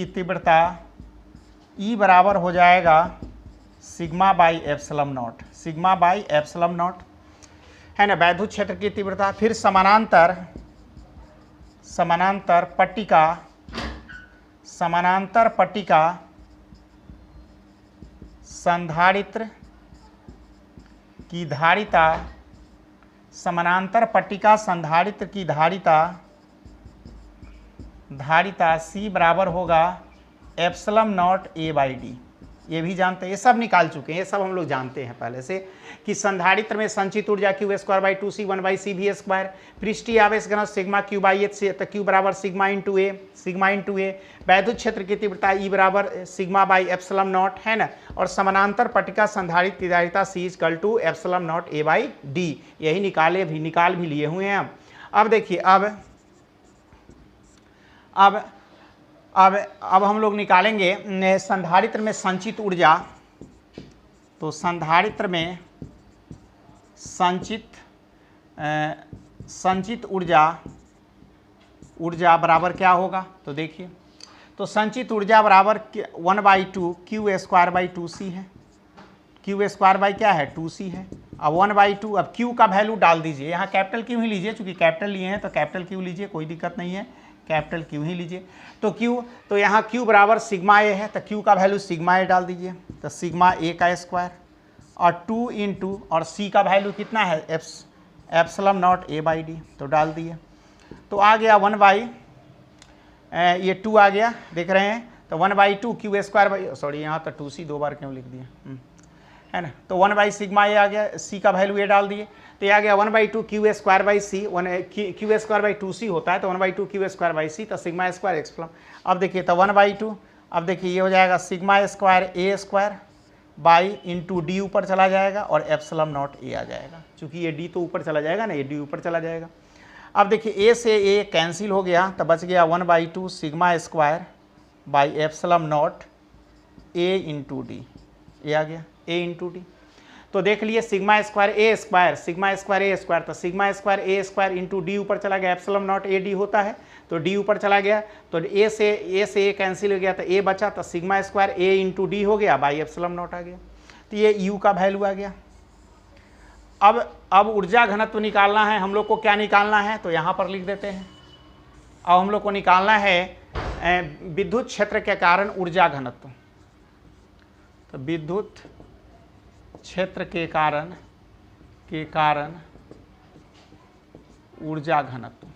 तीव्रता E बराबर हो जाएगा सिग्मा बाई एप्सिलॉन नॉट, है ना, वैद्युत क्षेत्र की तीव्रता। फिर समानांतर पट्टिका संधारित्र की धारिता C बराबर होगा epsilon naught A by D. ये भी जानते हैं, ये सब निकाल चुके हैं, ये सब हम लोग जानते हैं पहले से कि संधारित्र में संचित ऊर्जा Q square by 2C 1/CV square, पृष्ठीय आवेश घनत्व सिग्मा Q बाई H से, तो Q बराबर सिग्मा इंटू ए। वैद्युत क्षेत्र की तीव्रता E बराबर सिग्मा बाई एप्सिलॉन नॉट, है ना, और समानांतर पट्टिका संधारित्र की धारिता C equal to epsilon naught A by d. यही निकाल भी लिए हुए हैं। अब देखिए अब हम लोग निकालेंगे संधारित्र में संचित ऊर्जा। तो संधारित्र में संचित ऊर्जा बराबर क्या होगा, तो देखिए, तो संचित ऊर्जा बराबर 1/2 Q स्क्वायर बाई 2C है। Q स्क्वायर बाई क्या है 2C है। अब 1/2, अब Q का वैल्यू डाल दीजिए, यहाँ कैपिटल Q ही लीजिए, चूंकि कैपिटल लिए हैं तो कैपिटल Q लीजिए, कोई दिक्कत नहीं है, कैपिटल Q ही लीजिए। तो यहाँ Q बराबर सिग्मा A है, तो Q का वैल्यू सिग्मा A डाल दीजिए, तो सिग्मा A का स्क्वायर और 2 इंटू, और C का वैल्यू कितना है epsilon naught A by D, तो डाल दिए। तो आ गया 1/, ये 2 आ गया, देख रहे हैं, तो 1/2 Q स्क्वायर बाई, सॉरी यहाँ तो 2C 2 बार क्यों लिख दिया, है ना, तो 1 सिग्मा A आ गया, C का वैल्यू ये डाल दिए, तो ये आ गया 1/2 Q square by C, Q square by 2C होता है, तो 1/2 Q स्क्वायर बाई C, तो सिग्मा स्क्वायर एक्सप्लम। अब देखिए, तो 1/2, अब देखिए ये हो जाएगा sigma square A square by into D ऊपर चला जाएगा और एप्सिलॉन नॉट A आ जाएगा, चूंकि ये D तो ऊपर चला जाएगा ना, ये D ऊपर चला जाएगा। अब देखिए A से A कैंसिल हो गया, तो बच गया 1/2 sigma square by epsilon naught A into D, ये आ गया A इंटू डी। तो देख लिए सिग्मा स्क्वायर A स्क्वायर, तो sigma square A square into D ऊपर चला गया, एप्सिलॉन नॉट A डी होता है, तो D ऊपर चला गया, तो A से A कैंसिल हो गया, तो A बचा, तो sigma square A into D हो गया बाई एप्सिलॉन नॉट आ गया, तो ये U का वैल्यू आ गया। अब ऊर्जा घनत्व निकालना है हम लोग को, क्या निकालना है, तो यहाँ पर लिख देते हैं। अब हम लोग को निकालना है विद्युत क्षेत्र के कारण ऊर्जा घनत्व। तो विद्युत क्षेत्र के कारण ऊर्जा घनत्व,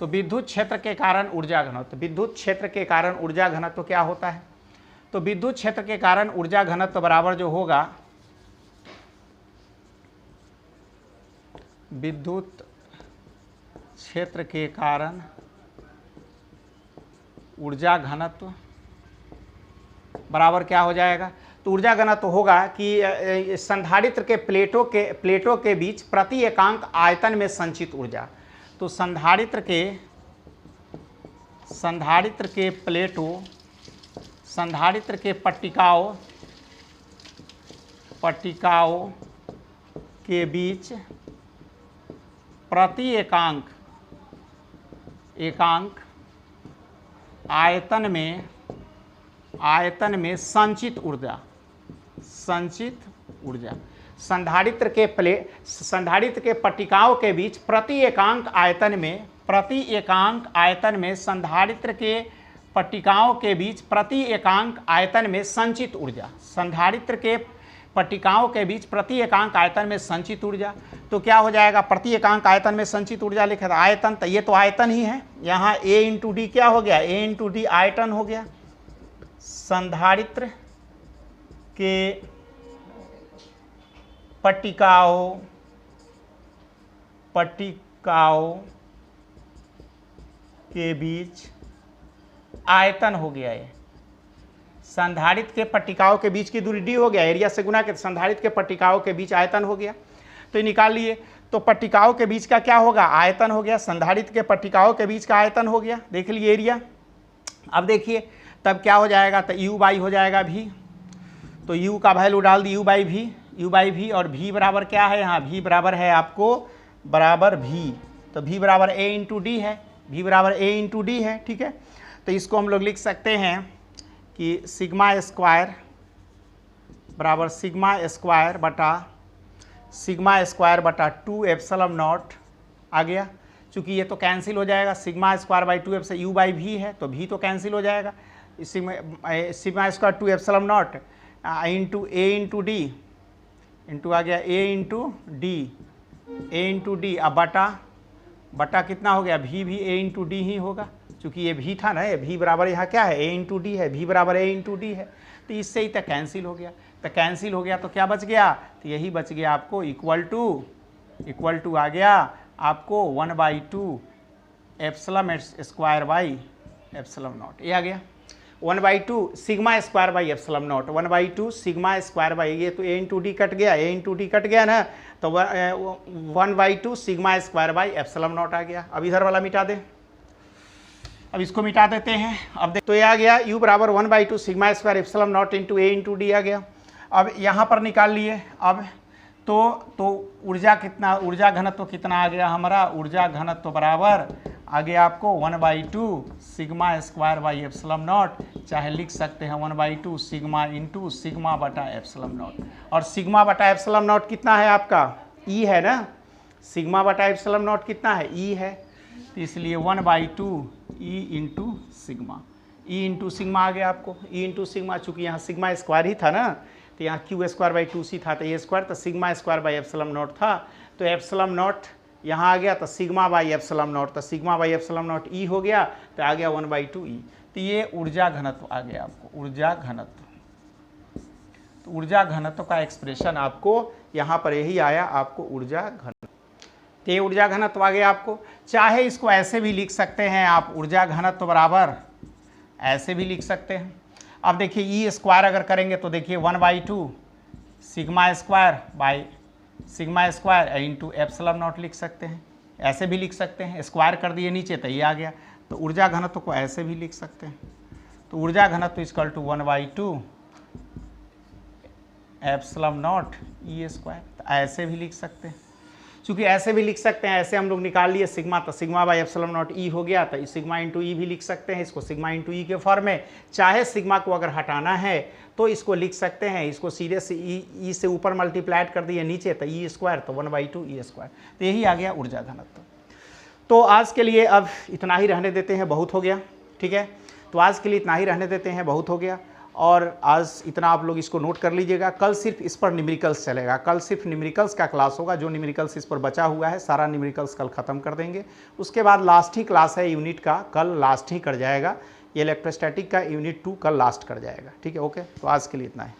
तो विद्युत क्षेत्र के कारण ऊर्जा घनत्व, विद्युत क्षेत्र के कारण ऊर्जा घनत्व क्या होता है, तो विद्युत क्षेत्र के कारण ऊर्जा घनत्व बराबर जो होगा विद्युत क्षेत्र के कारण ऊर्जा घनत्व बराबर क्या हो जाएगा, तो ऊर्जा घनत्व होगा कि संधारित्र के प्लेटों के बीच प्रति एकांक आयतन में संचित ऊर्जा। तो संधारित्र के प्लेटों, संधारित्र के पट्टिकाओं के बीच प्रति एकांक आयतन में संचित ऊर्जा। संधारित्र के पट्टिकाओं के बीच प्रति एकांक आयतन में संधारित्र के पट्टिकाओं के बीच प्रति एकांक आयतन में संचित ऊर्जा। संधारित्र के पट्टिकाओं के बीच प्रति एकांक आयतन में संचित ऊर्जा। तो क्या हो जाएगा, प्रति एकांक आयतन में संचित ऊर्जा लिखा था आयतन, तो ये तो आयतन ही है। यहाँ A इंटू डी क्या हो गया, A इंटू डी आयतन हो गया। संधारित्र के पट्टिकाओं के बीच आयतन हो गया है। संधारित्र के पट्टिकाओं के बीच की दूरी d हो गया, एरिया से गुना के संधारित्र के पट्टिकाओं के बीच आयतन हो गया। तो ये निकाल लिए, तो पट्टिकाओं के बीच का क्या होगा, आयतन हो गया। संधारित्र के पट्टिकाओं के बीच का आयतन हो गया, देख लिए एरिया। अब देखिए तब क्या हो जाएगा, तो u बाई हो जाएगा v। तो u का वैल्यू डाल दी u बाई v, और v बराबर क्या है, यहाँ v बराबर है आपको बराबर v। तो v बराबर a इंटू डी है, v बराबर a इंटू डी है, ठीक है। तो इसको हम लोग लिख सकते हैं कि सिग्मा स्क्वायर बराबर सिग्मा स्क्वायर बटा 2 एप्सिलॉन नॉट आ गया। चूँकि ये तो कैंसिल हो जाएगा, सिग्मा स्क्वायर बाई 2 से u बाई v है, तो v तो कैंसिल हो जाएगा। Sigma square 2 epsilon not into a into D into आ गया a इंटू डी। अब बटा कितना हो गया, v भी a इंटू डी ही होगा, चूँकि ये v था ना, ये v बराबर यहाँ क्या है, a इंटू डी है, v बराबर a इंटू डी है। तो इससे ही तक कैंसिल हो गया। तो कैंसिल हो गया तो क्या बच गया, तो यही बच गया आपको इक्वल टू आ गया आपको 1/2 epsilon square by epsilon not. ये आ गया 1/2 sigma square by epsilon not, 1/2 sigma square by, ये तो a इंटू डी कट गया ना, तो 1/2 sigma square by epsilon not आ गया। अब इधर वाला मिटा दे, अब इसको मिटा देते हैं। अब देख तो ये आ गया u बराबर 1/2 sigma square epsilon not into a into D आ गया। अब यहाँ पर निकाल लिए। अब तो ऊर्जा घनत्व कितना आ गया हमारा, ऊर्जा घनत्व बराबर आ गया आपको 1/2 sigma square by epsilon not, चाहे लिख सकते हैं 1/2 सिग्मा इंटू सिग्मा बटा एप्सिलॉन नॉट। और सिग्मा बटा एप्सिलॉन नॉट कितना है आपका, ई है ना, सिग्मा बटा एप्सिलॉन नॉट कितना है, ई है। तो इसलिए 1/2 ई इंटू सिग्मा आ गया आपको, ई इंटू सिग्मा। चूँकि यहाँ सिग्मा स्क्वायर ही था ना, तो यहाँ क्यू स्क्वायर बाई 2c था, तो ए स्क्वायर, तो sigma square by epsilon not था, तो एप्सिलॉन नॉट यहाँ आ गया, तो सिग्मा बाई एप्सिलॉन नॉट, तो सिग्मा बाई एप्सिलॉन नॉट ई हो गया, तो आ गया 1/2 ई। तो ये ऊर्जा घनत्व आ गया आपको, ऊर्जा घनत्व। तो ऊर्जा घनत्व का एक्सप्रेशन आपको यहाँ पर यही आया आपको, ऊर्जा घनत्व। तो ये ऊर्जा घनत्व आ गया आपको। चाहे इसको ऐसे भी लिख सकते हैं आप, ऊर्जा घनत्व बराबर ऐसे भी लिख सकते हैं। अब देखिए ई स्क्वायर अगर करेंगे तो देखिए 1/2 sigma square into epsilon not लिख सकते हैं, ऐसे भी लिख सकते हैं। स्क्वायर कर दिए नीचे तो ये आ गया। तो ऊर्जा घनत्व को ऐसे भी लिख सकते हैं। तो ऊर्जा घनत्व equal to 1/2 epsilon not E square, तो ऐसे भी लिख सकते हैं। चूँकि ऐसे भी लिख सकते हैं, ऐसे हम लोग निकाल लिए सिग्मा, तो सिग्मा बाई एप्सिलॉन नॉट ई हो गया, तो सिग्मा इंटू ई भी लिख सकते हैं, इसको सिग्मा इंटू ई के फॉर्म में। चाहे सिग्मा को अगर हटाना है तो इसको लिख सकते हैं, इसको सीधे से ई से ऊपर मल्टीप्लाइड कर दिए नीचे, तो ई स्क्वायर, तो 1/2 ई स्क्वायर। तो यही आ गया ऊर्जा घनत्व। तो आज के लिए अब इतना ही रहने देते हैं, बहुत हो गया, ठीक है। तो आज के लिए इतना ही रहने देते हैं, बहुत हो गया। और आज इतना आप लोग इसको नोट कर लीजिएगा। कल सिर्फ इस पर न्यूमेरिकल्स चलेगा, कल सिर्फ न्यूमेरिकल्स का क्लास होगा। जो न्यूमेरिकल्स इस पर बचा हुआ है सारा न्यूमेरिकल्स कल ख़त्म कर देंगे। उसके बाद लास्ट ही क्लास है यूनिट का, कल लास्ट ही कर जाएगा। ये इलेक्ट्रोस्टैटिक का यूनिट 2 कल लास्ट कर जाएगा, ठीक है। ओके, तो आज के लिए इतना है।